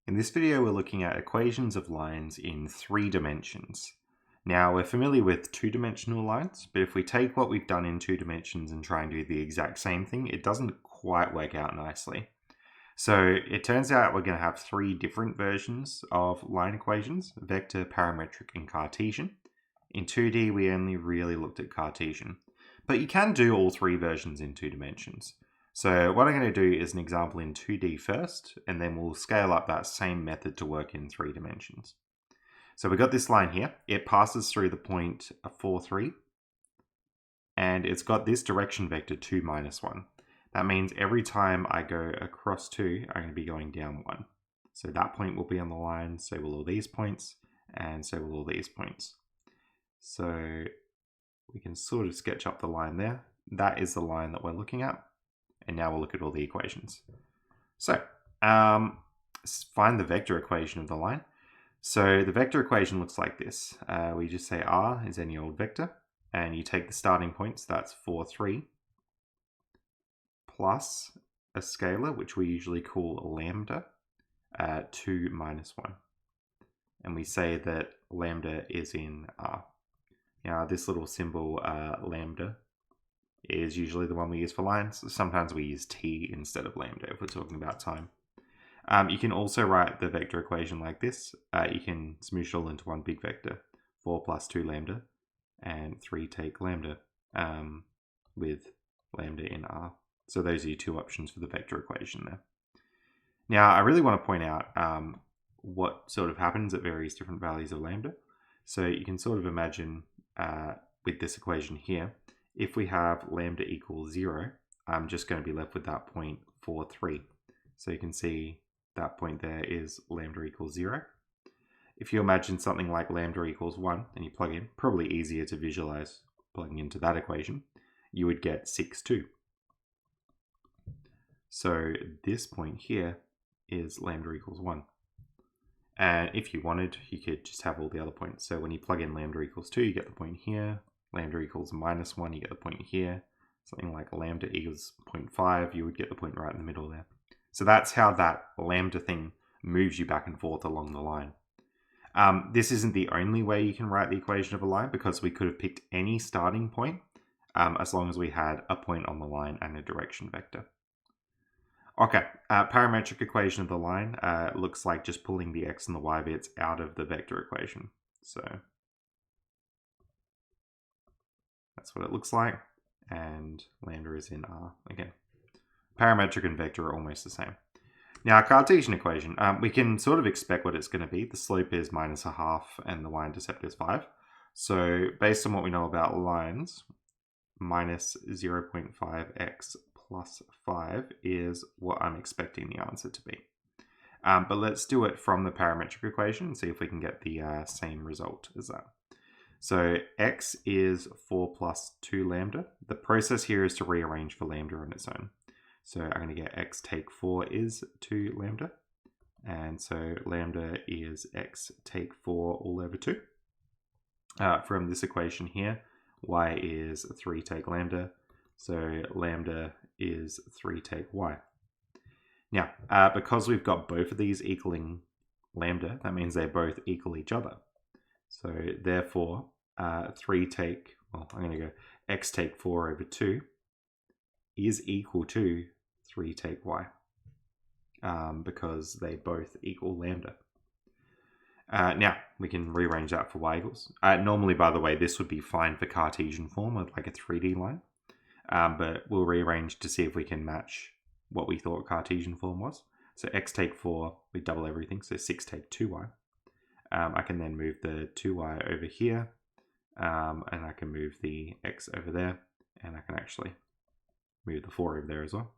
In this video, we're looking at equations of lines in 3 dimensions. Now, we're familiar with 2-dimensional lines, but if we take what we've done in 2 dimensions and try and do the exact same thing, it doesn't quite work out nicely. So it turns out we're going to have 3 different versions of line equations: vector, parametric, and Cartesian. In 2D, we only really looked at Cartesian, but you can do all 3 versions in 2 dimensions. So what I'm going to do is an example in 2D first, and then we'll scale up that same method to work in 3 dimensions. So we've got this line here. It passes through the point 4, 3, and it's got this direction vector 2, minus 1. That means every time I go across 2, I'm going to be going down 1. So that point will be on the line, so will all these points, and so will all these points. So we can sort of sketch up the line there. That is the line that we're looking at. And now we'll look at all the equations. So, find the vector equation of the line. So the vector equation looks like this. We just say R is any old vector, and you take the starting points, that's 4, 3, plus a scalar, which we usually call lambda, 2, minus 1. And we say that lambda is in R. Now this little symbol, lambda, is usually the one we use for lines. Sometimes we use t instead of lambda if we're talking about time. You can also write the vector equation like this. You can smoosh it all into one big vector: 4 plus 2 lambda, and 3 take lambda, with lambda in R. So those are your 2 options for the vector equation there. Now, I really want to point out what sort of happens at various different values of lambda. So you can sort of imagine with this equation here, if we have lambda equals 0, I'm just going to be left with that point 4, 3. So you can see that point there is lambda equals 0. If you imagine something like lambda equals 1 and you plug in, probably easier to visualize plugging into that equation, you would get 6, 2. So this point here is lambda equals 1. And if you wanted, you could just have all the other points. So when you plug in lambda equals 2, you get the point here. Lambda equals minus 1, you get the point here. Something like lambda equals 0.5, you would get the point right in the middle there. So that's how that lambda thing moves you back and forth along the line. This isn't the only way you can write the equation of a line, because we could have picked any starting point as long as we had a point on the line and a direction vector. Okay, parametric equation of the line looks like just pulling the x and the y bits out of the vector equation. So that's what it looks like, and lambda is in R again. Parametric and vector are almost the same. Now, Cartesian equation, we can sort of expect what it's going to be. The slope is minus 1/2 and the y-intercept is 5. So based on what we know about lines, minus 0.5x plus 5 is what I'm expecting the answer to be. But let's do it from the parametric equation and see if we can get the same result as that. So x is 4 plus 2 lambda. The process here is to rearrange for lambda on its own. So I'm going to get x take 4 is 2 lambda. And so lambda is x take 4 all over 2. From this equation here, y is 3 take lambda. So lambda is 3 take y. Now, because we've got both of these equaling lambda, that means they both equal each other. So therefore, 3 take, well, I'm going to go x take 4 over 2 is equal to 3 take y, because they both equal lambda. Now, we can rearrange that for y equals. Normally, by the way, this would be fine for Cartesian form with like a 3D line, but we'll rearrange to see if we can match what we thought Cartesian form was. So x take 4, we double everything, so 6 take 2y. I can then move the 2y over here, and I can move the x over there, and I can actually move the 4 over there as well.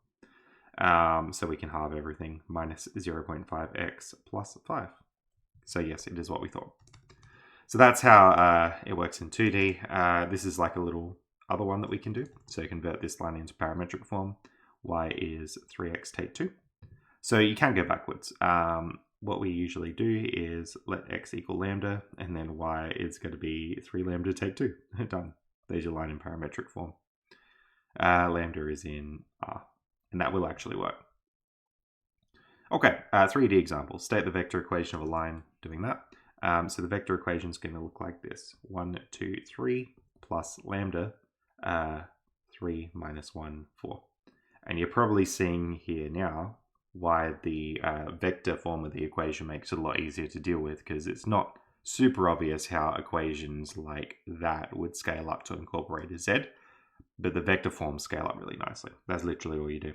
So we can halve everything, minus 0.5x plus 5. So yes, it is what we thought. So that's how it works in 2D. This is like a little other one that we can do. So convert this line into parametric form. Y is 3x take 2. So you can go backwards. What we usually do is let x equal lambda, and then y is going to be 3 lambda take 2. Done. There's your line in parametric form. Lambda is in R, and that will actually work. Okay, 3D example. State the vector equation of a line doing that. So the vector equation is going to look like this. 1, 2, 3 plus lambda 3 minus 1, 4. And you're probably seeing here now why the vector form of the equation makes it a lot easier to deal with, because it's not super obvious how equations like that would scale up to incorporate a z, but the vector forms scale up really nicely. That's literally all you do.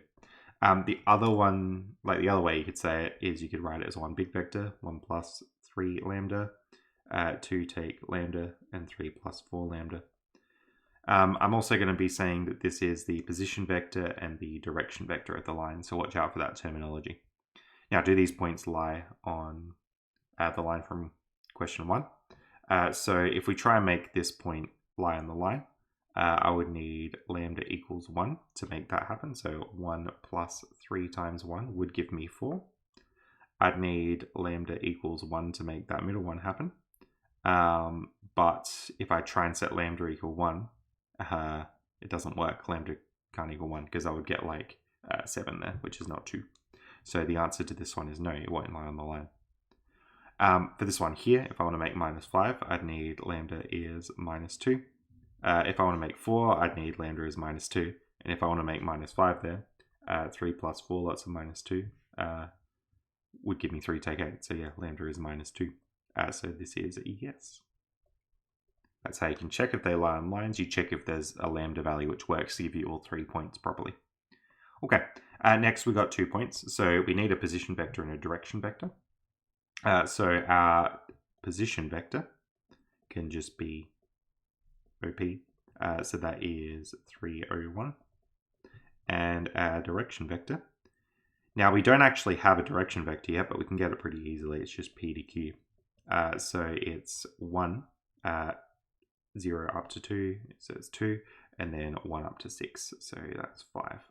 The other one, like the other way you could say it, is you could write it as one big vector, 1 plus 3 lambda, 2 take lambda, and 3 plus 4 lambda. I'm also going to be saying that this is the position vector and the direction vector of the line, so watch out for that terminology. Now, do these points lie on the line from question 1? So if we try and make this point lie on the line, I would need lambda equals 1 to make that happen. So 1 plus 3 times 1 would give me 4. I'd need lambda equals 1 to make that middle one happen. But if I try and set lambda equal 1, it doesn't work. Lambda can't equal 1 because I would get like 7 there, which is not 2. So the answer to this one is no, it won't lie on the line. For this one here, if I want to make minus 5, I'd need lambda is minus 2. If I want to make 4, I'd need lambda is minus 2. And if I want to make minus 5 there, 3 plus 4, lots of minus 2, would give me 3 take 8. So yeah, lambda is minus 2. So this is a yes. That's how you can check if they lie on lines. You check if there's a lambda value which works to give you all 3 points properly. Okay, next we got 2 points. So we need a position vector and a direction vector. So our position vector can just be OP. So that is 301. And our direction vector. Now we don't actually have a direction vector yet, but we can get it pretty easily. It's just P to Q. So it's 1, 0 up to 2, so it's 2, and then 1 up to 6, so that's 5.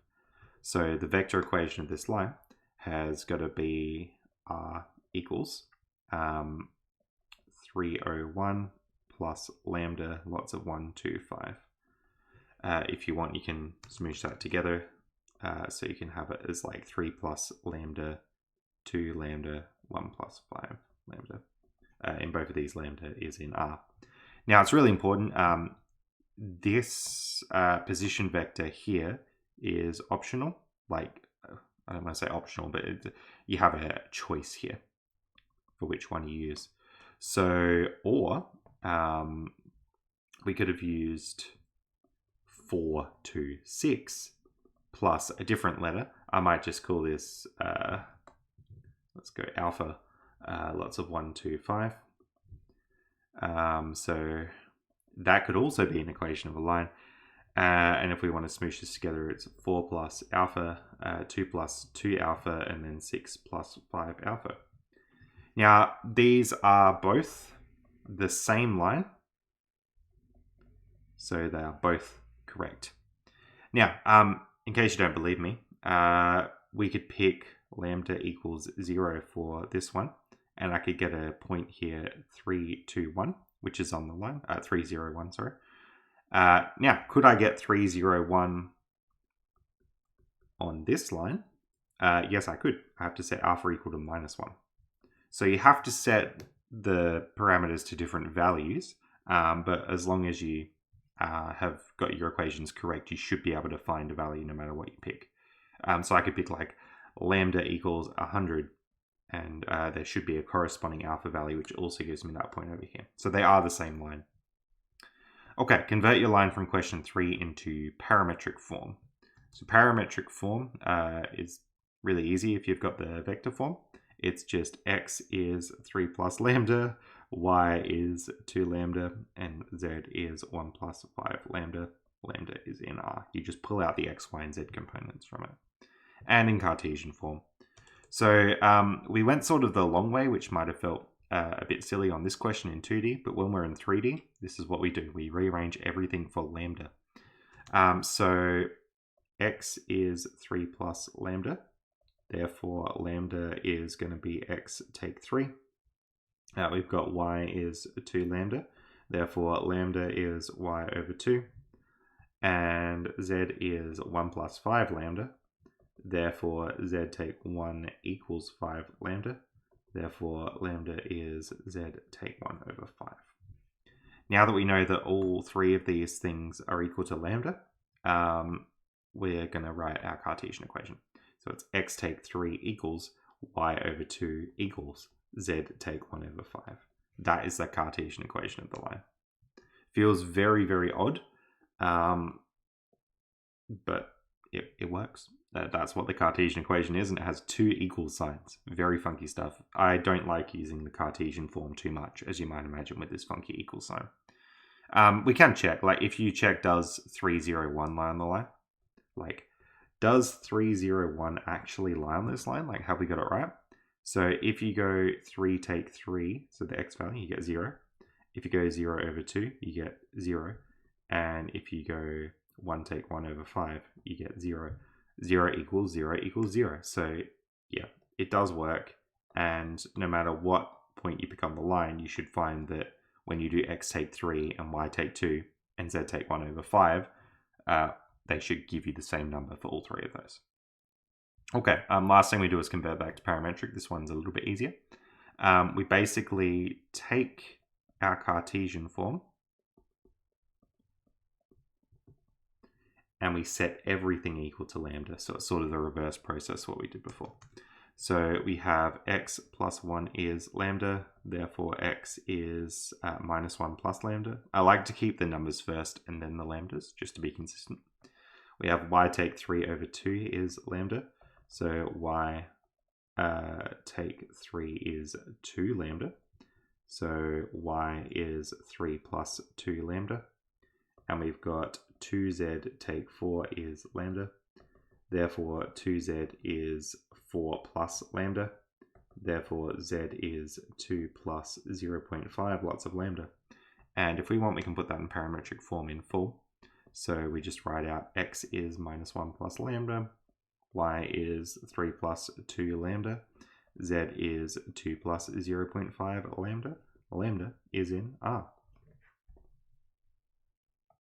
So the vector equation of this line has got to be R equals 301 plus lambda, lots of 1, 2, 5. If you want, you can smoosh that together, so you can have it as like 3 plus lambda, 2 lambda, 1 plus 5 lambda. In both of these, lambda is in R. Now, it's really important. This position vector here is optional. Like, I don't want to say optional, but you have a choice here for which one you use. So, or we could have used 4, 2, 6 plus a different letter. I might just call this, let's go alpha, lots of 1, 2, 5. So that could also be an equation of a line. And if we want to smoosh this together, it's 4 plus alpha, 2 plus 2 alpha, and then 6 plus 5 alpha. Now, these are both the same line, so they are both correct. Now, in case you don't believe me, we could pick lambda equals 0 for this one, and I could get a point here, 3, 2, 1, which is on the line, 3, 0, 1, sorry. Now, could I get 3, 0, 1 on this line? Yes, I could. I have to set alpha equal to minus 1. So you have to set the parameters to different values, but as long as you have got your equations correct, you should be able to find a value no matter what you pick. So I could pick like lambda equals 100, and there should be a corresponding alpha value, which also gives me that point over here. So they are the same line. Okay, convert your line from question 3 into parametric form. So parametric form is really easy if you've got the vector form. It's just x is 3 plus lambda, y is 2 lambda, and z is 1 plus 5 lambda. Lambda is in R. You just pull out the x, y, and z components from it. And in Cartesian form. So we went sort of the long way, which might have felt a bit silly on this question in 2D, but when we're in 3D, this is what we do. We rearrange everything for lambda. So x is 3 plus lambda. Therefore, lambda is going to be x take 3. We've got y is 2 lambda. Therefore, lambda is y over 2. And z is 1 plus 5 lambda. Therefore, z take 1 equals 5 lambda. Therefore, lambda is z take 1 over 5. Now that we know that all three of these things are equal to lambda, we're going to write our Cartesian equation. So it's x take 3 equals y over 2 equals z take 1 over 5. That is the Cartesian equation of the line. Feels very, very odd, but it works. That's what the Cartesian equation is, and it has two equal signs. Very funky stuff. I don't like using the Cartesian form too much, as you might imagine, with this funky equal sign. We can check, like if you check, does 301 lie on the line? Like, does 301 actually lie on this line? Like, have we got it right? So if you go 3 take 3, so the x value, you get 0. If you go 0 over 2, you get 0. And if you go 1 take 1 over 5, you get 0. 0 equals 0 equals 0. So yeah, it does work. And no matter what point you pick on the line, you should find that when you do x take 3 and y take 2 and z take 1 over 5, they should give you the same number for all three of those. Okay, last thing we do is convert back to parametric. This one's a little bit easier. We basically take our Cartesian form and we set everything equal to lambda. So it's sort of the reverse process of what we did before. So we have x plus 1 is lambda, therefore x is minus 1 plus lambda. I like to keep the numbers first and then the lambdas, just to be consistent. We have y take 3 over 2 is lambda, so y take 3 is 2 lambda. So y is 3 plus 2 lambda. And we've got 2z take 4 is lambda. Therefore, 2z is 4 plus lambda. Therefore, z is 2 plus 0.5, lots of lambda. And if we want, we can put that in parametric form in full. So we just write out x is minus 1 plus lambda, y is 3 plus 2 lambda, z is 2 plus 0.5 lambda. Lambda is in R.